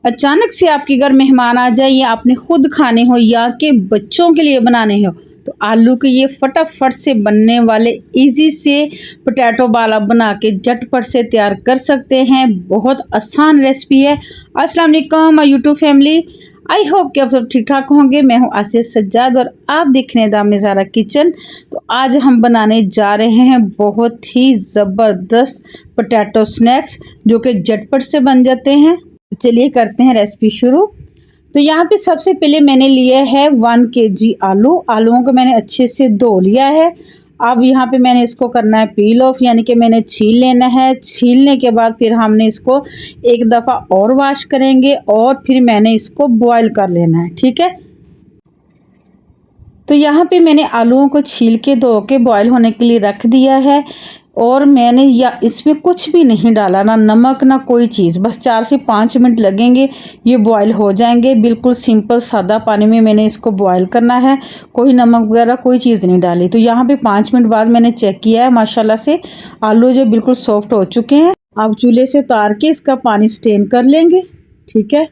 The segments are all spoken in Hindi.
अचानक से आपके घर मेहमान आ जाए या आपने खुद खाने हो या के बच्चों के लिए बनाने हो तो आलू के ये फटाफट से बनने वाले इजी से पोटैटो बाल आप बना के झटपट से तैयार कर सकते हैं। बहुत आसान रेसिपी है। अस्सलाम वालेकुम my YouTube family, I hope कि आप सब ठीक ठाक होंगे। मैं हूं आसिया सज्जाद और आप देख रहे हैं द नज़ारा किचन। तो आज हम बनाने जा रहे हैं बहुत ही ज़बरदस्त पोटैटो स्नैक्स जो कि झटपट से बन जाते हैं। तो चलिए करते हैं रेसिपी शुरू। तो यहाँ पे सबसे पहले मैंने लिया है 1 kg आलू। आलूओं को मैंने अच्छे से धो लिया है। अब यहाँ पे मैंने इसको करना है पील ऑफ, यानी कि मैंने छील लेना है। छीलने के बाद फिर हमने इसको एक दफ़ा और वॉश करेंगे और फिर मैंने इसको बॉईल कर लेना है, ठीक है। तो यहाँ पे मैंने आलूओं को छील के धो के बॉईल होने के लिए रख दिया है और मैंने या इसमें कुछ भी नहीं डाला, ना नमक ना कोई चीज़। बस 4 से 5 मिनट लगेंगे, ये बॉईल हो जाएंगे। बिल्कुल सिंपल सादा पानी में मैंने इसको बॉईल करना है, कोई नमक वगैरह कोई चीज़ नहीं डाली। तो यहाँ पे 5 मिनट बाद मैंने चेक किया है, माशाल्लाह से आलू जो बिल्कुल सॉफ्ट हो चुके हैं। अब चूल्हे से उतार के इसका पानी स्टेन कर लेंगे, ठीक है।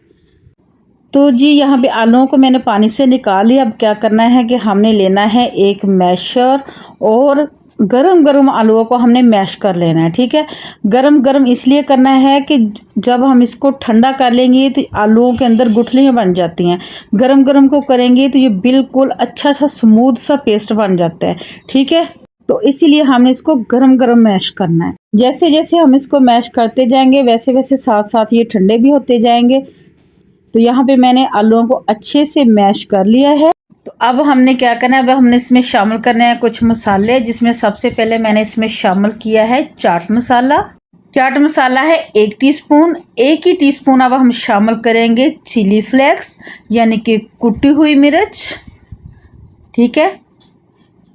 तो जी यहाँ पे आलूओं को मैंने पानी से निकाल लिया। अब क्या करना है कि हमने लेना है एक मैशर और गरम गरम आलूओं को हमने मैश कर लेना है, ठीक है। गरम गरम इसलिए करना है कि जब हम इसको ठंडा कर लेंगे तो आलूओं के अंदर गुठलियाँ बन जाती हैं। गरम गरम को करेंगे तो ये बिल्कुल अच्छा सा स्मूथ सा पेस्ट बन जाता है, ठीक है। तो इसीलिए हमने इसको गरम गरम मैश करना है। जैसे जैसे हम इसको मैश करते जाएंगे वैसे वैसे साथ साथ ये ठंडे भी होते जाएंगे। तो यहाँ पे मैंने आलूओं को अच्छे से मैश कर लिया है। तो अब हमने क्या करना है, अब हमने इसमें शामिल करने हैं कुछ मसाले, जिसमें सबसे पहले मैंने इसमें शामिल किया है चाट मसाला। चाट मसाला है 1 टीस्पून। 1 ही टीस्पून अब हम शामिल करेंगे चिली फ्लेक्स यानी कि कुटी हुई मिर्च, ठीक है।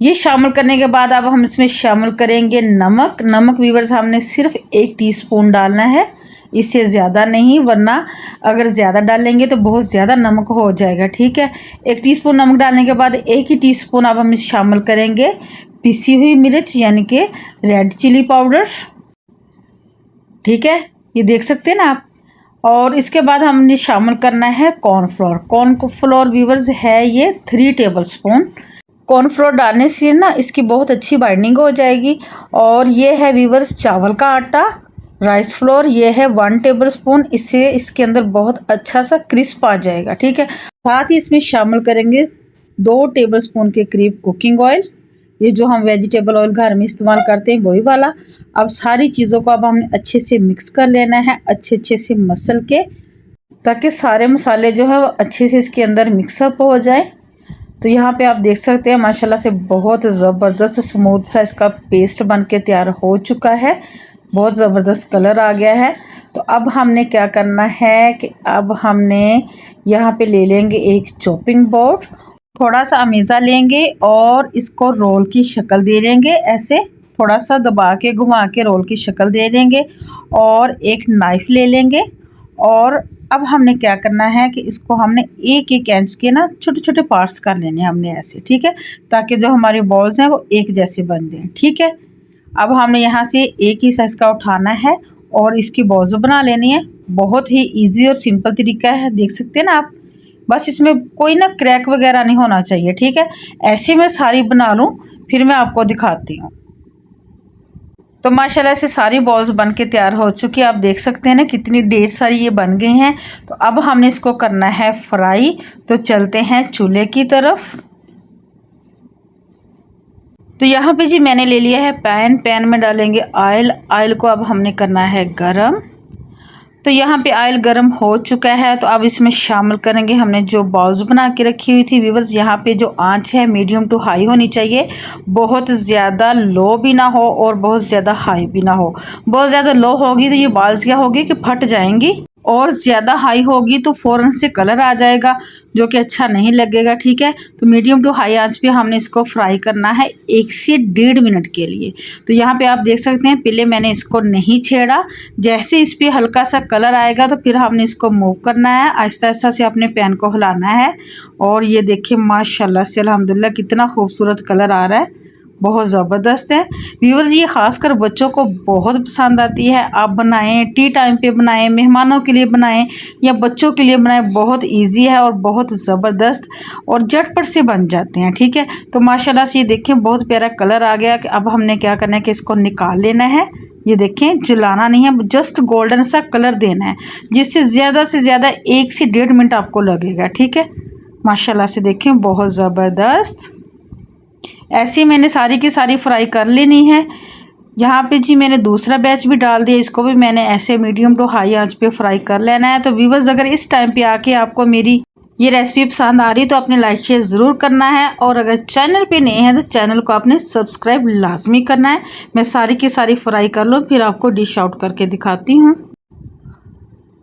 ये शामिल करने के बाद अब हम इसमें शामिल करेंगे नमक। नमक व्यूअर्स हमने सिर्फ 1 टीस्पून डालना है, इससे ज़्यादा नहीं, वरना अगर ज़्यादा डालेंगे तो बहुत ज़्यादा नमक हो जाएगा, ठीक है। 1 टीस्पून नमक डालने के बाद 1 ही टीस्पून अब हम शामिल करेंगे पिसी हुई मिर्च यानी कि रेड चिली पाउडर, ठीक है। ये देख सकते हैं ना आप। और इसके बाद हमने शामिल करना है कॉर्नफ्लोर। कॉर्नफ्लोर व्यूअर्स है ये 3 टेबल स्पून। कॉर्नफ्लोर डालने से ना इसकी बहुत अच्छी बाइंडिंग हो जाएगी। और ये है व्यूअर्स चावल का आटा, राइस फ्लोर, ये है 1 टेबल स्पून। इससे इसके अंदर बहुत अच्छा सा क्रिस्प आ जाएगा, ठीक है। साथ ही इसमें शामिल करेंगे 2 टेबल स्पून के करीब कुकिंग ऑयल, ये जो हम वेजिटेबल ऑयल घर में इस्तेमाल करते हैं वही वाला। अब सारी चीज़ों को अब हमने अच्छे से मिक्स कर लेना है, अच्छे से मसल के, ताकि सारे मसाले जो है वो अच्छे से इसके अंदर मिक्सअप हो जाए। तो यहाँ पे आप देख सकते हैं माशाल्लाह से बहुत ज़बरदस्त स्मूथ सा इसका पेस्ट बन के तैयार हो चुका है। बहुत ज़बरदस्त कलर आ गया है। तो अब हमने क्या करना है कि अब हमने यहाँ पे ले लेंगे एक चॉपिंग बोर्ड, थोड़ा सा अमीज़ा लेंगे और इसको रोल की शक्ल दे देंगे। ऐसे थोड़ा सा दबा के घुमा के रोल की शक्ल दे देंगे और एक नाइफ़ ले लेंगे। और अब हमने क्या करना है कि इसको हमने एक एक इंच के ना छोटे छोटे पार्ट्स कर लेने हैं हमने ऐसे, ठीक है, ताकि जो हमारी बॉल्स हैं वो एक जैसे बन जाएं, ठीक है। अब हमने यहाँ से एक ही साइज़ का उठाना है और इसकी बॉल्स बना लेनी है। बहुत ही इजी और सिंपल तरीका है, देख सकते हैं ना आप। बस इसमें कोई ना क्रैक वगैरह नहीं होना चाहिए, ठीक है। ऐसे मैं सारी बना लूँ फिर मैं आपको दिखाती हूँ। तो माशाल्लाह से सारी बॉल्स बन के तैयार हो चुकी है। आप देख सकते हैं ना कितनी ढेर सारी ये बन गई हैं। तो अब हमने इसको करना है फ्राई। तो चलते हैं चूल्हे की तरफ। तो यहाँ पे जी मैंने ले लिया है पैन में डालेंगे ऑयल। ऑयल को अब हमने करना है गरम। तो यहाँ पे ऑयल गरम हो चुका है। तो अब इसमें शामिल करेंगे हमने जो बॉल्स बना के रखी हुई थी। व्यूअर्स यहाँ पे जो आंच है मीडियम टू हाई होनी चाहिए, बहुत ज़्यादा लो भी ना हो और बहुत ज़्यादा हाई भी ना हो। बहुत ज़्यादा लो होगी तो ये बॉल्स क्या होगी कि फट जाएंगी, और ज़्यादा हाई होगी तो फ़ौरन से कलर आ जाएगा जो कि अच्छा नहीं लगेगा, ठीक है। तो मीडियम टू हाई आंच पे हमने इसको फ्राई करना है 1 से 1.5 मिनट के लिए। तो यहाँ पे आप देख सकते हैं पहले मैंने इसको नहीं छेड़ा। जैसे इस पर हल्का सा कलर आएगा तो फिर हमने इसको मूव करना है, आहिस्ता आहिस्ता से अपने पैन को हिलाना है। और ये देखिए माशाल्लाह से अल्हम्दुलिल्लाह कितना खूबसूरत कलर आ रहा है, बहुत ज़बरदस्त है व्यूअर्स। ये ख़ासकर बच्चों को बहुत पसंद आती है। आप बनाएं, टी टाइम पे बनाएं, मेहमानों के लिए बनाएं या बच्चों के लिए बनाएं, बहुत इजी है और बहुत ज़बरदस्त और झटपट से बन जाते हैं। ठीक है, तो माशाल्लाह से ये देखें बहुत प्यारा कलर आ गया। कि अब हमने क्या करना है कि इसको निकाल लेना है। ये देखें जलाना नहीं है, जस्ट गोल्डन सा कलर देना है, जिससे ज़्यादा से ज़्यादा 1 से 1.5 मिनट आपको लगेगा। ठीक है, माशाल्लाह से देखें बहुत ज़बरदस्त। ऐसे मैंने सारी की सारी फ्राई कर लेनी है। यहाँ पे जी मैंने दूसरा बैच भी डाल दिया, इसको भी मैंने ऐसे मीडियम टू हाई आंच पे फ्राई कर लेना है। तो व्यूअर्स अगर इस टाइम पे आके आपको मेरी ये रेसिपी पसंद आ रही तो अपने लाइक शेयर ज़रूर करना है, और अगर चैनल पे नए हैं तो चैनल को आपने सब्सक्राइब लाजमी करना है। मैं सारी की सारी फ्राई कर लूँ फिर आपको डिश आउट करके दिखाती हूँ।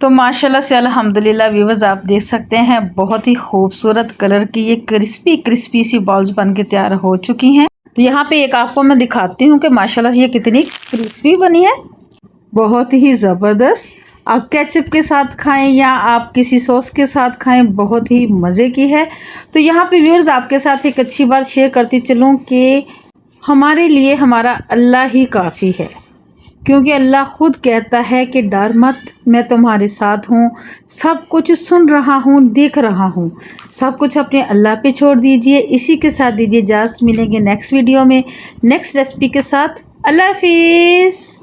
तो माशाल्लाह से अल्हम्दुलिल्लाह व्यूअर्स आप देख सकते हैं बहुत ही खूबसूरत कलर की ये क्रिस्पी क्रिस्पी सी बॉल्स बन के तैयार हो चुकी हैं। तो यहाँ पे एक आपको मैं दिखाती हूँ कि माशाल्लाह से ये कितनी क्रिस्पी बनी है, बहुत ही ज़बरदस्त। आप केचप के साथ खाएं या आप किसी सॉस के साथ खाएं, बहुत ही मज़े की है। तो यहाँ पे व्यूअर्स आपके साथ एक अच्छी बात शेयर करती चलूँ कि हमारे लिए हमारा अल्लाह ही काफ़ी है, क्योंकि अल्लाह खुद कहता है कि डर मत, मैं तुम्हारे साथ हूँ, सब कुछ सुन रहा हूँ, देख रहा हूँ। सब कुछ अपने अल्लाह पे छोड़ दीजिए। इसी के साथ दीजिए इजाज़त, मिलेंगे नेक्स्ट वीडियो में नेक्स्ट रेसिपी के साथ। अल्लाह हाफिज़।